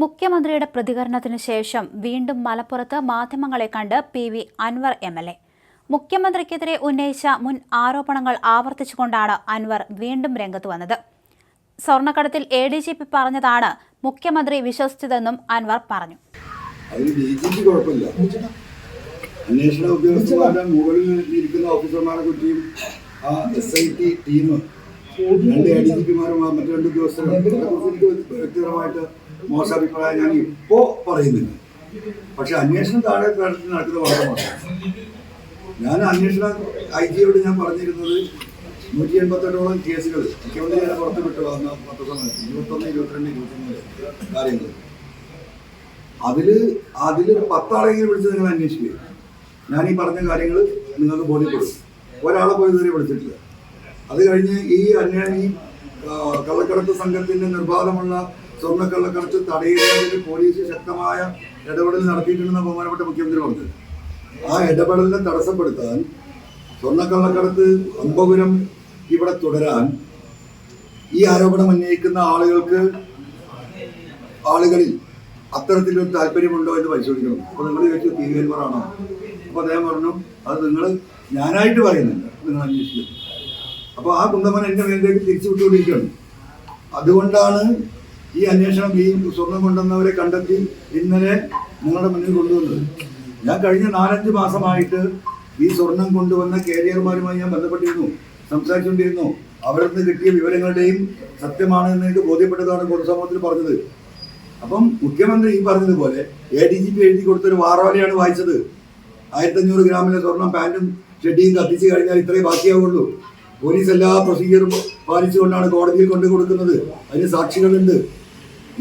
മുഖ്യമന്ത്രിയുടെ പ്രതികരണത്തിന് ശേഷം വീണ്ടും മലപ്പുറത്ത് മാധ്യമങ്ങളെ കണ്ട് പി.വി. അൻവർ എം.എൽ.എ. മുഖ്യമന്ത്രിക്കെതിരെ ഉന്നയിച്ച മുൻ ആരോപണങ്ങൾ ആവർത്തിച്ചുകൊണ്ടാണ് അൻവർ വീണ്ടും രംഗത്ത് വന്നത്. സ്വർണ്ണക്കടത്തിൽ എ.ഡി.ജി.പി പറഞ്ഞതാണ് മുഖ്യമന്ത്രി വിശ്വസിച്ചതെന്നും അൻവർ പറഞ്ഞു. അന്വേഷണ ഉദ്യോഗസ്ഥന്മാരുടെ മുകളിൽ ഇരിക്കുന്ന ഓഫീസർമാരെ കുറിച്ചും ആ SIT ടീം, രണ്ട് ADGPമാരും മറ്റു രണ്ട് ഉദ്യോഗസ്ഥരും എനിക്ക് വ്യക്തിപരമായിട്ട് മോശം അഭിപ്രായം ഞാൻ ഇപ്പോ പറയുന്നില്ല. പക്ഷെ അന്വേഷണം താഴെ തലത്തിൽ നടക്കുന്ന വളരെ മോശം. ഞാൻ അന്വേഷണ IG-യോട് ഞാൻ പറഞ്ഞിരുന്നത് 188ഓളം കേസുകൾ മുഖ്യമന്ത്രി ഞാൻ പുറത്തു വിട്ടു വന്ന 21, 22, 23 കാര്യങ്ങൾ. അതില് 10 ആളെങ്കിലും വിളിച്ച് നിങ്ങൾ അന്വേഷിക്കുക. ഞാൻ ഈ പറഞ്ഞ കാര്യങ്ങൾ നിങ്ങൾക്ക് ബോധ്യപ്പെടും. ഒരാളെ പോയി ഇതുവരെ വിളിച്ചിട്ടില്ല. അത് കഴിഞ്ഞ് ഈ കള്ളക്കടത്ത് സംഘത്തിന്റെ നിർബാധമുള്ള സ്വർണ്ണക്കള്ളക്കടത്ത് തടയുന്നതിന് പോലീസ് ശക്തമായ ഇടപെടൽ നടത്തിയിട്ടുണ്ടെന്ന് ബഹുമാനപ്പെട്ട മുഖ്യമന്ത്രി പറഞ്ഞത്. ആ ഇടപെടലിനെ തടസ്സപ്പെടുത്താൻ, സ്വർണ്ണക്കള്ളക്കടത്ത് അമ്പകുരം ഇവിടെ തുടരാൻ ഈ ആരോപണം ഉന്നയിക്കുന്ന ആളുകളിൽ അത്തരത്തിലൊരു താല്പര്യമുണ്ടോ എന്ന് പരിശോധിക്കണം. അപ്പോൾ നിങ്ങൾ ചോദിച്ചു പി.വി. അൻവറാണോ? അപ്പോൾ അദ്ദേഹം പറഞ്ഞു അത് നിങ്ങൾ ഞാനായിട്ട് പറയുന്നുണ്ട്, നിങ്ങൾ അന്വേഷിക്കും. അപ്പോൾ ആ കുന്തമൻ എൻ്റെ മേലേക്ക് തിരിച്ചു വിട്ടുകൊണ്ടിരിക്കുകയാണ്. അതുകൊണ്ടാണ് ഈ അന്വേഷണം ഈ സ്വർണം കൊണ്ടുവന്നവരെ കണ്ടെത്തി ഇന്നലെ നിങ്ങളുടെ മുന്നിൽ കൊണ്ടുവന്നത്. ഞാൻ കഴിഞ്ഞ 4-5 മാസമായിട്ട് ഈ സ്വർണം കൊണ്ടുവന്ന കാരിയർമാരുമായി ഞാൻ ബന്ധപ്പെട്ടിരുന്നു, സംസാരിച്ചുകൊണ്ടിരുന്നു. അവരിൽ നിന്ന് കിട്ടിയ വിവരങ്ങളുടെയും സത്യമാണ് എന്ന് എനിക്ക് ബോധ്യപ്പെട്ടതാണ് പൊതുസമൂഹത്തിൽ പറഞ്ഞത്. അപ്പം മുഖ്യമന്ത്രി ഈ പറഞ്ഞതുപോലെ ADGP എഴുതി കൊടുത്തൊരു വാറോലയാണ് വായിച്ചത്. 1500 ഗ്രാമിലെ സ്വർണം പാൻറ്റും ഷെഡിയും കത്തിച്ച് കഴിഞ്ഞാൽ ഇത്രേ ബാക്കിയാവുള്ളൂ. പോലീസ് എല്ലാ പ്രൊസീജിയറും പാലിച്ചുകൊണ്ടാണ് കോടതിയിൽ കൊണ്ടു കൊടുക്കുന്നത്. അതിന് സാക്ഷികളുണ്ട്.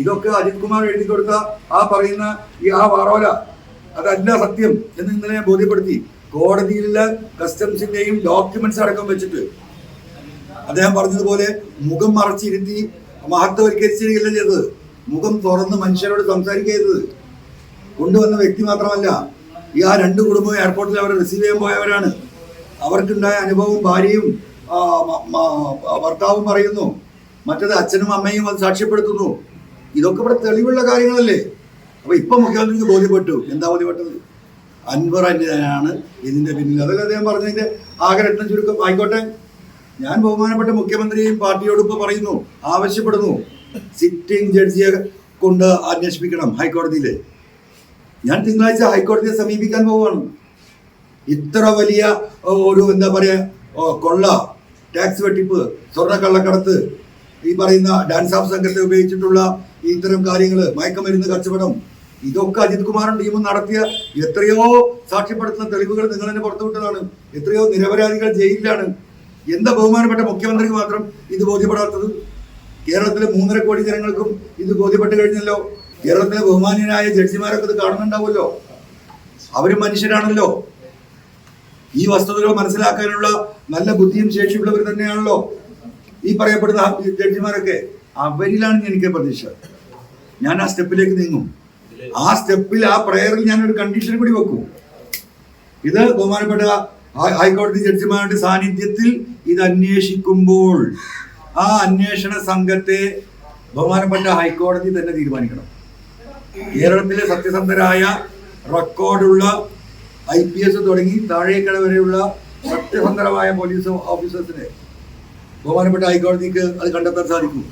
ഇതൊക്കെ അജിത് കുമാർ എഴുതി കൊടുത്ത പറയുന്ന ആ വാറോല അതല്ല സത്യം എന്ന് ഇന്നലെ ഞാൻ ബോധ്യപ്പെടുത്തി. കോടതിയിലുള്ള കസ്റ്റംസിന്റെയും ഡോക്യുമെന്റ്സ് അടക്കം വെച്ചിട്ട് അദ്ദേഹം പറഞ്ഞതുപോലെ മുഖം മറച്ചിരുത്തി മഹത്വവൽക്കരിച്ചിരിക്കുകയല്ല ചെയ്തത്. മുഖം തുറന്ന് മനുഷ്യരോട് സംസാരിക്കരുത്. കൊണ്ടുവന്ന വ്യക്തി മാത്രമല്ല, ഈ 2 കുടുംബവും എയർപോർട്ടിൽ അവരെ റിസീവ് ചെയ്യാൻ പോയവരാണ്. അവർക്കുണ്ടായ അനുഭവവും ഭാര്യയും ഭർത്താവും പറയുന്നു. മറ്റത് അച്ഛനും അമ്മയും അത് സാക്ഷ്യപ്പെടുത്തുന്നു. ഇതൊക്കെ ഇവിടെ തെളിവുള്ള കാര്യങ്ങളല്ലേ? അപ്പൊ ഇപ്പൊ മുഖ്യമന്ത്രിക്ക് ബോധ്യപ്പെട്ടു. എന്താ ബോധ്യപ്പെട്ടത്? അൻവർ ആണ് ഇതിന്റെ പിന്നിൽ. അതല്ല അദ്ദേഹം പറഞ്ഞതിന്റെ ആകെ രത്നം ചുരുക്കം. ആയിക്കോട്ടെ, ഞാൻ ബഹുമാനപ്പെട്ട മുഖ്യമന്ത്രിയെയും പാർട്ടിയോട് ഇപ്പൊ പറയുന്നു, ആവശ്യപ്പെടുന്നു, സിറ്റിംഗ് ജഡ്ജിയെ കൊണ്ട് അന്വേഷിപ്പിക്കണം ഹൈക്കോടതിയിലെ. ഞാൻ തിങ്കളാഴ്ച ഹൈക്കോടതിയെ സമീപിക്കാൻ പോവുകയാണ്. ഇത്ര വലിയ ഒരു എന്താ പറയാ കൊള്ള, ടാക്സ് വെട്ടിപ്പ്, സ്വർണ്ണക്കള്ളക്കടത്ത്, ഈ പറയുന്ന ഡാൻസ് ഓഫ് സംഘത്തെ ഉപയോഗിച്ചിട്ടുള്ള ഇത്തരം കാര്യങ്ങൾ, മയക്കമരുന്ന് കച്ചവടം, ഇതൊക്കെ അജിത് കുമാറും ടീമും നടത്തിയ എത്രയോ സാക്ഷ്യപ്പെടുത്തുന്ന തെളിവുകൾ നിങ്ങൾ തന്നെ പുറത്തുവിട്ടതാണ്. എത്രയോ നിരപരാധികൾ ജയിലിലാണ്. എന്താ ബഹുമാനപ്പെട്ട മുഖ്യമന്ത്രിക്ക് മാത്രം ഇത് ബോധ്യപ്പെടാത്തത്? കേരളത്തിലെ 3.5 കോടി ജനങ്ങൾക്കും ഇത് ബോധ്യപ്പെട്ട് കഴിഞ്ഞല്ലോ. കേരളത്തിലെ ബഹുമാന്യനായ ജഡ്ജിമാരൊക്കെ ഇത് കാണുന്നുണ്ടാവുമല്ലോ. അവരും മനുഷ്യരാണല്ലോ. ഈ വസ്തുതകൾ മനസ്സിലാക്കാനുള്ള നല്ല ബുദ്ധിയും ശേഷിയുള്ളവർ തന്നെയാണല്ലോ ഈ പറയപ്പെടുന്ന ജഡ്ജിമാരൊക്കെ. അവരിലാണ് എനിക്ക് പ്രതീക്ഷ. ഞാൻ ആ സ്റ്റെപ്പിലേക്ക് നീങ്ങും. ആ സ്റ്റെപ്പിൽ, ആ പ്രയറിൽ ഞാനൊരു കണ്ടീഷൻ കൂടി വെക്കും. ഇത് ബഹുമാനപ്പെട്ട ഹൈക്കോടതി ജഡ്ജിമാരുടെ സാന്നിധ്യത്തിൽ ഇത് അന്വേഷിക്കുമ്പോൾ ആ അന്വേഷണ സംഘത്തെ ബഹുമാനപ്പെട്ട ഹൈക്കോടതി തന്നെ തീരുമാനിക്കണം. കേരളത്തിലെ സത്യസന്ധരായ റെക്കോർഡുള്ള IPS തുടങ്ങി താഴേക്കട വരെയുള്ള സത്യസന്ധരമായ പോലീസ് ഓഫീസേഴ്സിനെ ബഹുമാനപ്പെട്ട ഹൈക്കോടതിക്ക് അത് കണ്ടെത്താൻ സാധിക്കും.